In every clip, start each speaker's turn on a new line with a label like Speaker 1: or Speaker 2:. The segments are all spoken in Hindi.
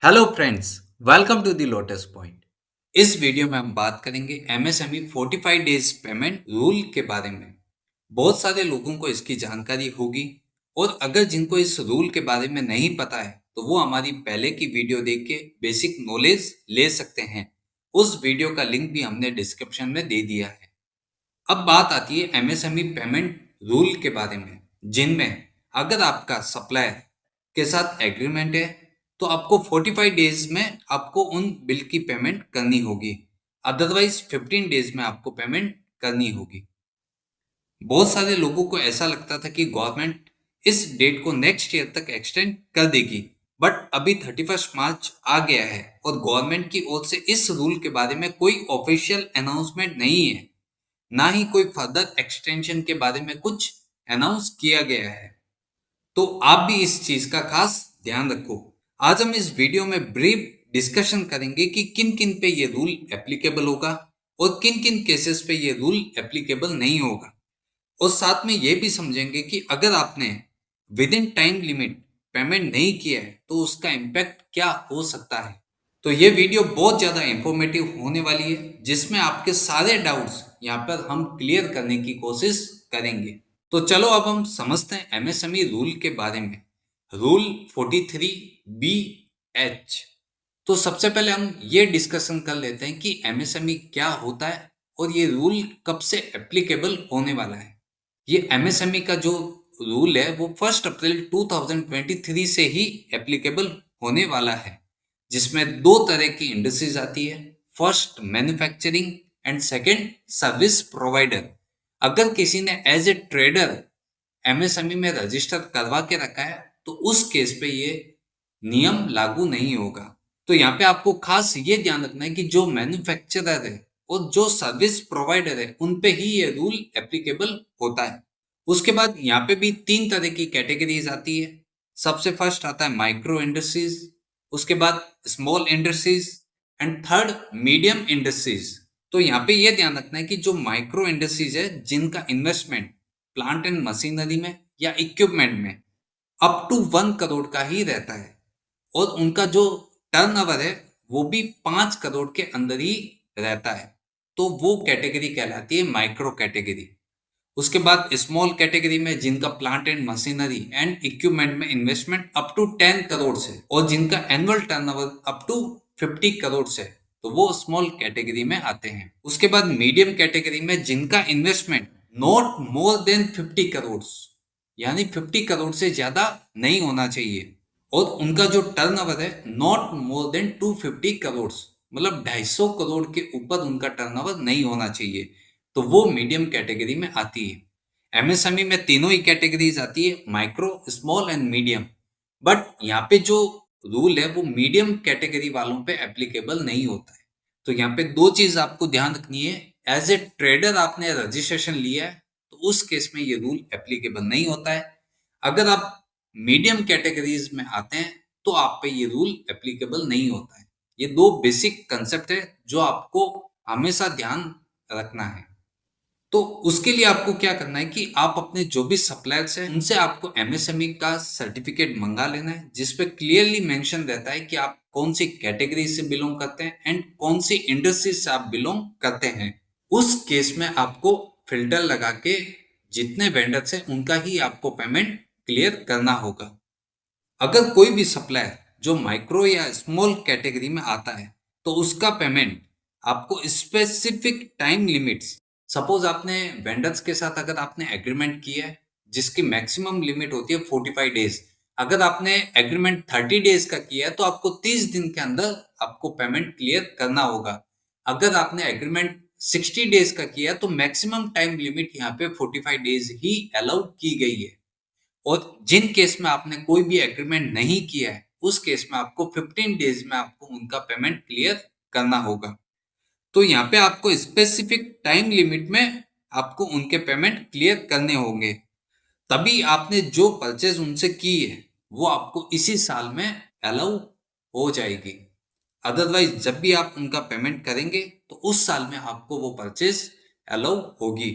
Speaker 1: Hello friends, welcome to the lotus point. इस वीडियो में हम बात करेंगे एमएसएमई 45 डेज पेमेंट रूल के बारे में। बहुत सारे लोगों को इसकी जानकारी होगी और अगर जिनको इस रूल के बारे में नहीं पता है तो वो हमारी पहले की वीडियो देख के बेसिक नॉलेज ले सकते हैं। उस वीडियो का लिंक भी हमने डिस्क्रिप्शन में दे दिया है। अब बात आती है एमएसएमई पेमेंट रूल के बारे में, जिनमें अगर आपका सप्लायर के साथ एग्रीमेंट है तो आपको 45 डेज में आपको उन बिल की पेमेंट करनी होगी। अदरवाइज 15 डेज में आपको पेमेंट करनी होगी। बहुत सारे लोगों को ऐसा लगता था कि गवर्नमेंट इस डेट को नेक्स्ट ईयर तक एक्सटेंड कर देगी, बट अभी 31 मार्च आ गया है और गवर्नमेंट की ओर से इस रूल के बारे में कोई ऑफिशियल अनाउंसमेंट नहीं है, ना ही कोई फर्दर एक्सटेंशन के बारे में कुछ अनाउंस किया गया है। तो आप भी इस चीज का खास ध्यान रखो। आज हम इस वीडियो में ब्रीफ डिस्कशन करेंगे कि किन किन पे ये रूल एप्लीकेबल होगा और किन किन केसेस पे ये रूल एप्लीकेबल नहीं होगा। और साथ में ये भी समझेंगे कि अगर आपने with in time limit payment नहीं किया है तो उसका इम्पैक्ट क्या हो सकता है। तो ये वीडियो बहुत ज़्यादा इंफॉर्मेटिव होने वाली है, जिसमें आपके सारे डाउट्स यहाँ पर हम क्लियर करने की कोशिश करेंगे। तो चलो अब हम समझते हैं एमएसएमई रूल के बारे में। Rule 43 BH। तो सबसे पहले हम ये डिस्कशन कर लेते हैं कि एमएसएमई क्या होता है और ये रूल कब से एप्लीकेबल होने वाला है। ये एमएसएमई का जो रूल है वो 1 अप्रैल 2023 से ही एप्लीकेबल होने वाला है, जिसमें दो तरह की इंडस्ट्रीज आती है। First manufacturing and second service provider. अगर किसी ने एज ए ट्रेडर एमएसएमई में रजिस्टर करवा के रखा है तो उस केस पे ये नियम लागू नहीं होगा। तो यहाँ पे आपको खास ये ध्यान रखना है कि जो मैन्युफैक्चरर है और जो सर्विस प्रोवाइडर है उन पे ही ये रूल एप्लीकेबल होता है। उसके बाद यहाँ पे भी तीन तरह की कैटेगरीज आती है। सबसे फर्स्ट आता है माइक्रो इंडस्ट्रीज, उसके बाद small industries and third medium industries. तो यहाँ पे ये ध्यान रखना है कि जो माइक्रो इंडस्ट्रीज है जिनका इन्वेस्टमेंट प्लांट एंड मशीनरी में या इक्विपमेंट में अप टू 1 करोड़ का ही रहता है और उनका जो टर्नओवर है वो भी 5 करोड़ के अंदर ही रहता है, तो वो कैटेगरी कहलाती है माइक्रो कैटेगरी। उसके बाद स्मॉल कैटेगरी में जिनका plant and machinery and equipment में इन्वेस्टमेंट अप टू 10 करोड़ से और जिनका annual turnover up to 50 crore से, तो वो स्मॉल कैटेगरी में आते हैं। उसके बाद मीडियम कैटेगरी में जिनका investment not more than 50 crore, यानी 50 करोड़ से ज्यादा नहीं होना चाहिए, और उनका जो टर्नओवर है नॉट मोर देन 250 करोड़, मतलब 250 करोड़ के ऊपर उनका टर्नओवर नहीं होना चाहिए, तो वो मीडियम कैटेगरी में आती है। एमएसएमई में तीनों ही कैटेगरीज आती है, micro small and medium. But यहाँ पे जो रूल है वो मीडियम कैटेगरी वालों पे एप्लीकेबल नहीं होता है। तो यहाँ पे दो चीज आपको ध्यान रखनी है। एज ए ट्रेडर आपने रजिस्ट्रेशन लिया है तो उस केस में ये रूल एप्लीकेबल नहीं होता है। अगर आप मीडियम कैटेगरीज में आते हैं तो आप पे ये रूल एप्लीकेबल नहीं होता है। ये दो बेसिक कंसेप्ट है जो आपको हमेशा ध्यान रखना है। तो उसके लिए आपको क्या करना है कि आप अपने जो भी सप्लायर्स हैं उनसे आपको एमएसएमई का सर्टिफिकेट मंगा लेना है, जिसपे क्लियरली मेंशन रहता है कि आप कौन सी कैटेगरी से बिलोंग करते हैं एंड कौन सी इंडस्ट्री से आप बिलोंग करते हैं। उस केस में आपको फिल्टर लगा के जितने वेंडर्स हैं उनका ही आपको पेमेंट क्लियर करना होगा। अगर कोई भी सप्लायर जो माइक्रो या स्मॉल कैटेगरी में आता है तो उसका पेमेंट आपको स्पेसिफिक टाइम लिमिट्स, सपोज आपने वेंडर्स के साथ अगर आपने एग्रीमेंट किया है जिसकी मैक्सिमम लिमिट होती है 45 डेज, अगर आपने एग्रीमेंट 30 डेज का किया है तो आपको 30 दिन के अंदर आपको पेमेंट क्लियर करना होगा। अगर आपने एग्रीमेंट 60 डेज का किया तो मैक्सिमम टाइम लिमिट यहाँ पे 45 डेज ही अलाउ की गई है। और जिन केस में आपने कोई भी एग्रीमेंट नहीं किया है उस केस में आपको 15 डेज में आपको उनका पेमेंट क्लियर करना होगा। तो यहाँ पे आपको स्पेसिफिक टाइम लिमिट में आपको उनके पेमेंट क्लियर करने होंगे, तभी आपने जो परचेज उनसे की है वो आपको इसी साल में अलाउ हो जाएगी। अदरवाइज जब भी आप उनका पेमेंट करेंगे तो उस साल में आपको वो परचेज अलाउ होगी।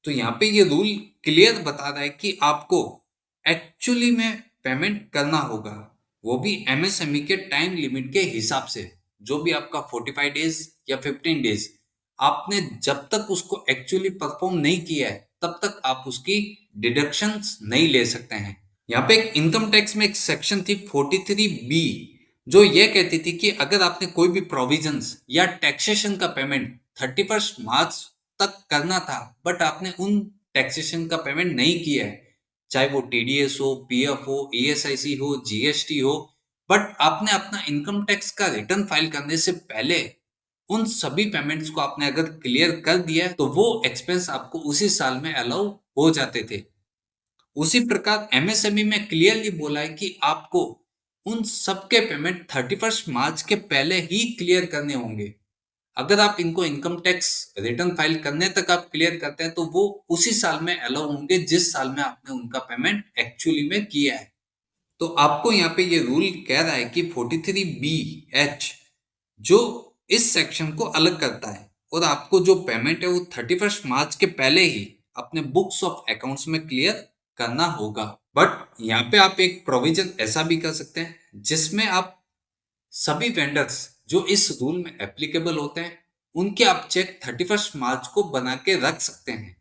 Speaker 1: तो यहाँ पे ये रूल क्लियर बता रहा है कि आपको एक्चुअली में पेमेंट करना होगा, वो भी एमएसएमई के टाइम लिमिट के हिसाब से। जो भी आपका 45 डेज या 15 डेज, आपने जब तक उसको एक्चुअली परफॉर्म नहीं किया है तब तक आप उसकी डिडक्शंस नहीं ले सकते हैं। यहाँ पे एक इनकम टैक्स में एक सेक्शन थी 43B, जो ये कहती थी कि अगर आपने कोई भी प्रोविजंस या टैक्सेशन का पेमेंट 31 मार्च तक करना था बट आपने उन टैक्सेशन का पेमेंट नहीं किया है, चाहे वो टीडीएस हो, पीएफ हो, ईएसआईसी हो, जीएसटी हो, बट आपने अपना इनकम टैक्स का रिटर्न फाइल करने से पहले उन सभी पेमेंट्स को आपने अगर क्लियर कर दिया है तो वो एक्सपेंस आपको उसी साल में अलाउ हो जाते थे। उसी प्रकार एमएसएमई में क्लियरली बोला है कि आपको उन सबके पेमेंट 31 मार्च के पहले ही क्लियर करने होंगे। अगर आप इनको इनकम टैक्स रिटर्न फाइल करने तक आप क्लियर करते हैं तो वो उसी साल में अलाउ होंगे जिस साल में आपने उनका पेमेंट एक्चुअली में किया है। तो आपको यहाँ पे ये रूल कह रहा है कि 43BH जो इस सेक्शन को अलग करता है और आपको जो पेमेंट है वो 31 मार्च के पहले ही अपने बुक्स ऑफ अकाउंट्स में क्लियर करना होगा। बट यहाँ पे आप एक प्रोविजन ऐसा भी कर सकते हैं जिसमें आप सभी वेंडर्स जो इस रूल में एप्लीकेबल होते हैं उनके आप चेक 31 मार्च को बना के रख सकते हैं।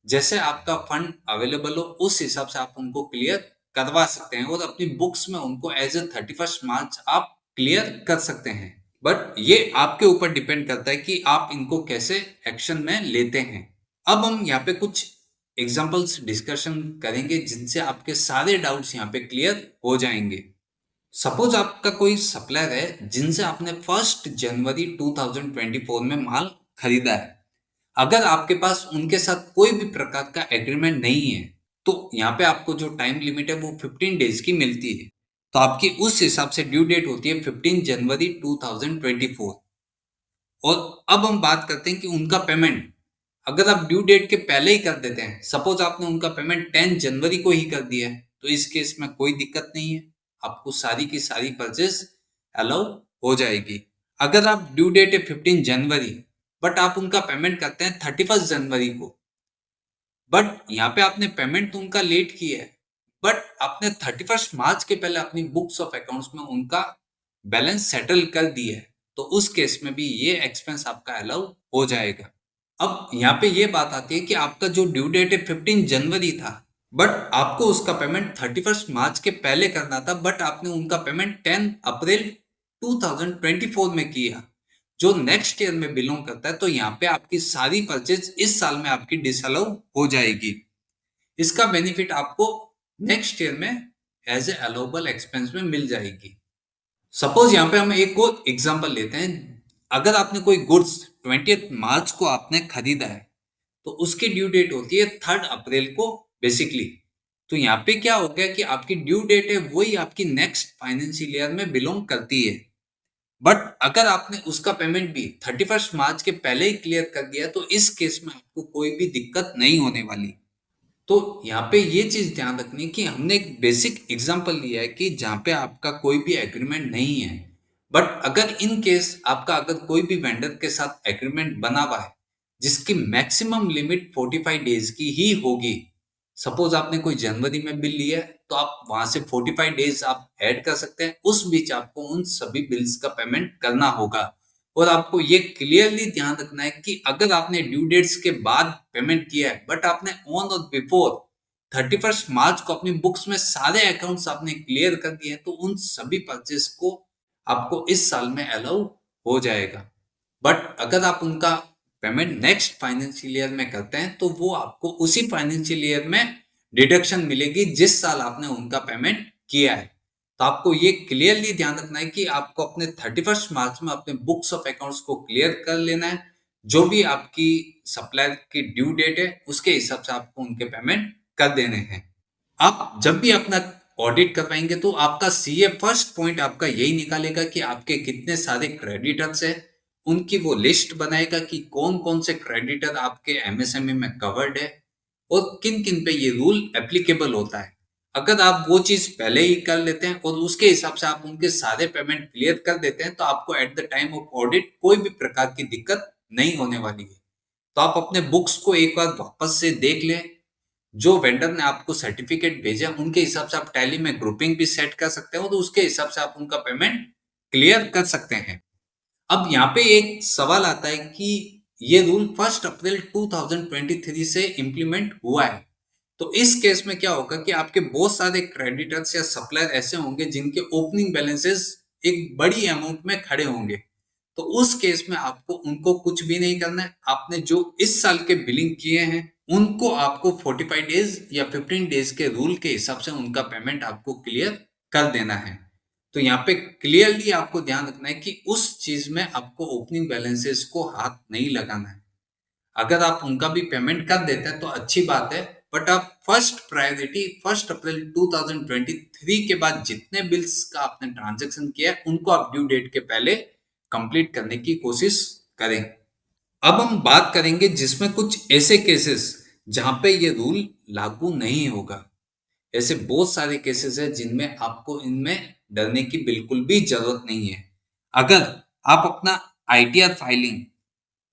Speaker 1: जैसे आपका फंड अवेलेबल हो उस हिसाब से आप उनको क्लियर करवा सकते हैं और अपनी बुक्स में उनको एज ए 31 मार्च आप क्लियर कर सकते हैं। बट ये आपके ऊपर डिपेंड करता है कि आप इनको कैसे एक्शन में लेते हैं। अब हम यहाँ पे कुछ एग्जांपल्स डिस्कशन करेंगे जिनसे आपके सारे डाउट्स यहाँ पे क्लियर हो जाएंगे। सपोज आपका कोई सप्लायर है जिनसे आपने 1 जनवरी 2024 में माल खरीदा है। अगर आपके पास उनके साथ कोई भी प्रकार का एग्रीमेंट नहीं है तो यहाँ पे आपको जो टाइम लिमिट है वो 15 डेज की मिलती है। तो आपकी उस हिसाब से ड्यू डेट होती है 15 जनवरी 2024। और अब हम बात करते हैं कि उनका पेमेंट अगर आप ड्यू डेट के पहले ही कर देते हैं, सपोज आपने उनका पेमेंट 10 जनवरी को ही कर दिया है, तो इस केस में कोई दिक्कत नहीं है, आपको सारी की सारी परचेज अलाउ हो जाएगी। अगर आप ड्यू डेट है 15 जनवरी बट आप उनका पेमेंट करते हैं 31 जनवरी को, बट यहाँ पे आपने पेमेंट तो उनका लेट किया है बट आपने 31 मार्च के पहले अपनी बुक्स ऑफ अकाउंट्स में उनका बैलेंस सेटल कर दिया है, तो उस केस में भी ये एक्सपेंस आपका अलाउ हो जाएगा। अब यहाँ पे ये बात आती है कि आपका जो ड्यू डेट है 15 जनवरी था बट आपको उसका पेमेंट 31 मार्च के पहले करना था बट आपने उनका पेमेंट 10 अप्रैल 2024 में किया जो नेक्स्ट ईयर में बिलोंग करता है, तो यहाँ पे आपकी सारी परचेज इस साल में आपकी डिसअलाउ हो जाएगी। इसका बेनिफिट आपको नेक्स्ट ईयर में एज ए अलाउबल एक्सपेंस में मिल जाएगी। सपोज यहाँ पे हम एक और एग्जांपल लेते हैं। अगर आपने कोई गुड्स 20 मार्च को आपने खरीदा है तो उसकी ड्यू डेट होती है 3 अप्रैल को बेसिकली। तो यहाँ पे क्या हो गया कि आपकी ड्यू डेट है वही आपकी नेक्स्ट फाइनेंशियल ईयर में बिलोंग करती है, बट अगर आपने उसका पेमेंट भी 31 मार्च के पहले ही क्लियर कर दिया तो इस केस में आपको कोई भी दिक्कत नहीं होने वाली। तो यहाँ पे ये चीज ध्यान रखनी कि हमने एक बेसिक एग्जांपल लिया है कि जहाँ पे आपका कोई भी एग्रीमेंट नहीं है, बट अगर इन केस आपका अगर कोई भी वेंडर के साथ एग्रीमेंट बना हुआ है जिसकी मैक्सिमम लिमिट 45 डेज की ही होगी। सपोज आपने कोई जनवरी में बिल लिया है तो आप वहां से 45 डेज आप ऐड कर सकते हैं, उस बीच आपको उन सभी बिल्स का पेमेंट करना होगा। और आपको ये क्लियरली ध्यान रखना है कि अगर आपने ड्यू डेट्स के बाद पेमेंट किया है बट आपने ऑन और बिफोर 31 मार्च को अपनी बुक्स में सारे अकाउंट्स आपने क्लियर कर दिए हैं तो उन सभी परचेस को आपको इस साल में अलाउ हो जाएगा। बट अगर आप उनका पेमेंट नेक्स्ट फाइनेंशियल ईयर में करते हैं तो वो आपको उसी फाइनेंशियल ईयर में डिडक्शन मिलेगी जिस साल आपने उनका पेमेंट किया है। तो आपको ये क्लियरली ध्यान रखना है कि आपको अपने 31 मार्च में अपने बुक्स ऑफ अकाउंट्स को क्लियर कर लेना है। जो भी आपकी सप्लायर की ड्यू डेट है उसके हिसाब से आपको उनके पेमेंट कर देने हैं। आप जब भी अपना ऑडिट करवाएंगे तो आपका सीए फर्स्ट पॉइंट आपका यही निकालेगा कि आपके कितने सारे क्रेडिटर्स है, उनकी वो लिस्ट बनाएगा कि कौन कौन से क्रेडिटर आपके एमएसएमई में कवर्ड है और किन किन पे ये रूल एप्लीकेबल होता है। अगर आप वो चीज पहले ही कर लेते हैं और उसके हिसाब से आप उनके सारे पेमेंट क्लियर कर देते हैं तो आपको at the time of audit कोई भी प्रकार की दिक्कत नहीं होने वाली है। तो आप अपने बुक्स को एक बार वापस से देख लें, जो वेंडर ने आपको सर्टिफिकेट भेजा उनके हिसाब से आप टैली में ग्रुपिंग भी सेट कर सकते हो, तो उसके हिसाब से आप उनका पेमेंट क्लियर कर सकते हैं। अब यहाँ पे एक सवाल आता है कि ये रूल 1 अप्रैल 2023 से इम्प्लीमेंट हुआ है। तो इस केस में क्या होगा कि आपके बहुत सारे क्रेडिटर्स या सप्लायर ऐसे होंगे जिनके ओपनिंग बैलेंसेस एक बड़ी अमाउंट में खड़े होंगे। तो उस केस में आपको उनको कुछ भी नहीं करना है। आपने जो इस साल के बिलिंग किए हैं उनको आपको 45 डेज या 15 डेज के रूल के हिसाब से उनका पेमेंट आपको क्लियर कर देना है। तो यहाँ पे क्लियरली आपको ध्यान रखना है कि उस चीज में आपको ओपनिंग बैलेंसेस को हाथ नहीं लगाना है। अगर आप उनका भी पेमेंट कर देते हैं तो अच्छी बात है, बट आप फर्स्ट प्रायोरिटी 1 अप्रैल 2023 के बाद जितने बिल्स का आपने ट्रांजेक्शन किया है उनको आप ड्यू डेट के पहले कंप्लीट करने की कोशिश करें। अब हम बात करेंगे जिसमें कुछ ऐसे केसेस जहां पे ये रूल लागू नहीं होगा। ऐसे बहुत सारे केसेस हैं जिनमें आपको इनमें डरने की बिल्कुल भी जरूरत नहीं है। अगर आप अपना ITR filing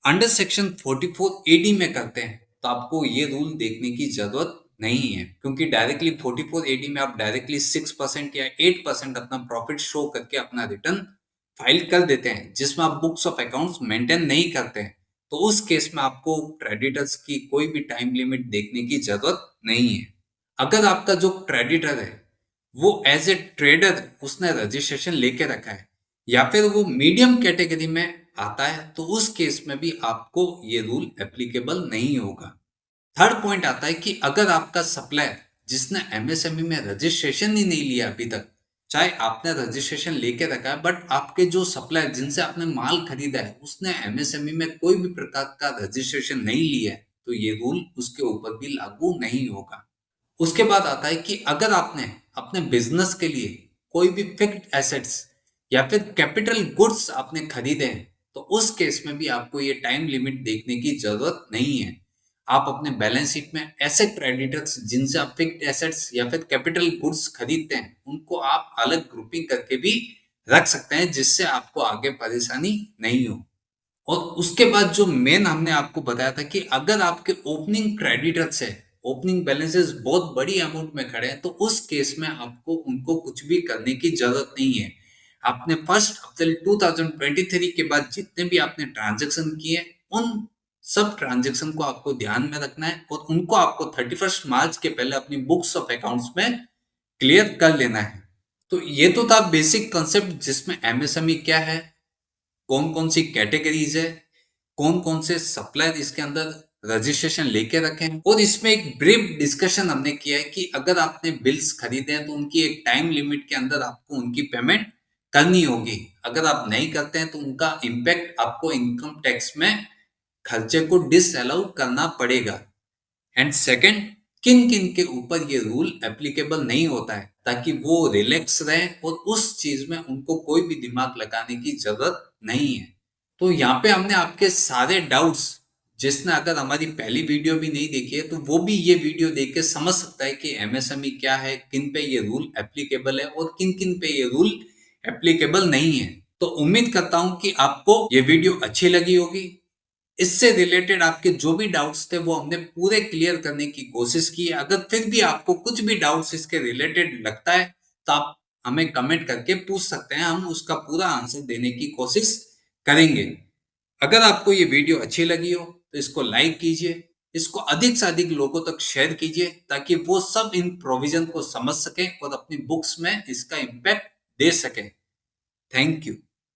Speaker 1: under section 44 AD में करते हैं तो आपको ये रूल देखने की जरूरत नहीं है, क्योंकि डायरेक्टली 44 एडी में आप डायरेक्टली 6% या 8% अपना प्रॉफिट शो करके अपना रिटर्न फाइल कर देते हैं, जिसमें आप बुक्स ऑफ अकाउंट्स मेंटेन नहीं करते हैं। तो उस केस में आपको क्रेडिटर्स की कोई भी टाइम लिमिट देखने की जरूरत नहीं है। अगर आपका जो क्रेडिटर है वो एज ए ट्रेडर उसने रजिस्ट्रेशन लेके रखा है या फिर वो मीडियम कैटेगरी में आता है, तो उस केस में भी आपको ये रूल एप्लीकेबल नहीं होगा। थर्ड पॉइंट आता है कि अगर आपका सप्लायर जिसने एमएसएमई में रजिस्ट्रेशन ही नहीं लिया अभी तक, चाहे आपने रजिस्ट्रेशन लेके रखा है बट आपके जो सप्लायर जिनसे आपने माल खरीदा है उसने एमएसएमई में कोई भी प्रकार का रजिस्ट्रेशन नहीं लिया है, तो ये रूल उसके ऊपर भी लागू नहीं होगा। उसके बाद आता है कि अगर आपने अपने बिजनेस के लिए कोई भी फिक्स्ड एसेट्स या फिर कैपिटल गुड्स आपने खरीदे हैं, तो उस केस में भी आपको ये टाइम लिमिट देखने की जरूरत नहीं है। आप अपने बैलेंस शीट में ऐसे क्रेडिटर्स जिनसे आप फिक्स्ड एसेट्स या फिर कैपिटल गुड्स खरीदते हैं उनको आप अलग ग्रुपिंग करके भी रख सकते हैं, जिससे आपको आगे परेशानी नहीं हो। और उसके बाद जो मेन हमने आपको बताया था कि अगर आपके ओपनिंग क्रेडिटर्स है, ओपनिंग बैलेंसेस बहुत बड़ी अमाउंट में खड़े हैं, तो उस केस में आपको उनको कुछ भी करने की जरूरत नहीं है। आपने 1 अप्रैल 2023 के बाद जितने भी आपने ट्रांजेक्शन किए उन सब ट्रांजेक्शन को आपको ध्यान में रखना है और उनको आपको 31 मार्च के पहले अपनी बुक्स ऑफ अकाउंट्स में क्लियर कर लेना है। तो ये तो था बेसिक कंसेप्ट जिसमें एमएसएमई क्या है, कौन कौन सी कैटेगरीज है, कौन कौन से सप्लायर इसके अंदर रजिस्ट्रेशन लेके रखे हैं, और इसमें एक ब्रीफ डिस्कशन हमने किया है कि अगर आपने बिल्स खरीदे हैं तो उनकी एक टाइम लिमिट के अंदर आपको उनकी पेमेंट करनी होगी। अगर आप नहीं करते हैं तो उनका इम्पैक्ट आपको इनकम टैक्स में खर्चे को डिसअलाउ करना पड़ेगा। एंड सेकंड, किन किन के ऊपर ये रूल एप्लीकेबल नहीं होता है, ताकि वो रिलैक्स रहे और उस चीज में उनको कोई भी दिमाग लगाने की जरूरत नहीं है। तो यहाँ पे हमने आपके सारे डाउट्स, जिसने अगर हमारी पहली वीडियो भी नहीं देखी है तो वो भी ये वीडियो देख के समझ सकता है कि एमएसएमई क्या है, किन पे ये रूल एप्लीकेबल है और किन किन पे ये रूल एप्लीकेबल नहीं है। तो उम्मीद करता हूं कि आपको ये वीडियो अच्छी लगी होगी। इससे रिलेटेड आपके जो भी डाउट्स थे वो हमने पूरे क्लियर करने की कोशिश की है। अगर फिर भी आपको कुछ भी डाउट्स इसके रिलेटेड लगता है तो आप हमें कमेंट करके पूछ सकते हैं, हम उसका पूरा आंसर देने की कोशिश करेंगे। अगर आपको ये वीडियो अच्छी लगी हो तो इसको लाइक कीजिए, इसको अधिक से अधिक लोगों तक शेयर कीजिए ताकि वो सब इन प्रोविजन को समझ सकें और अपनी बुक्स में इसका इम्पैक्ट दे सकें। Thank you.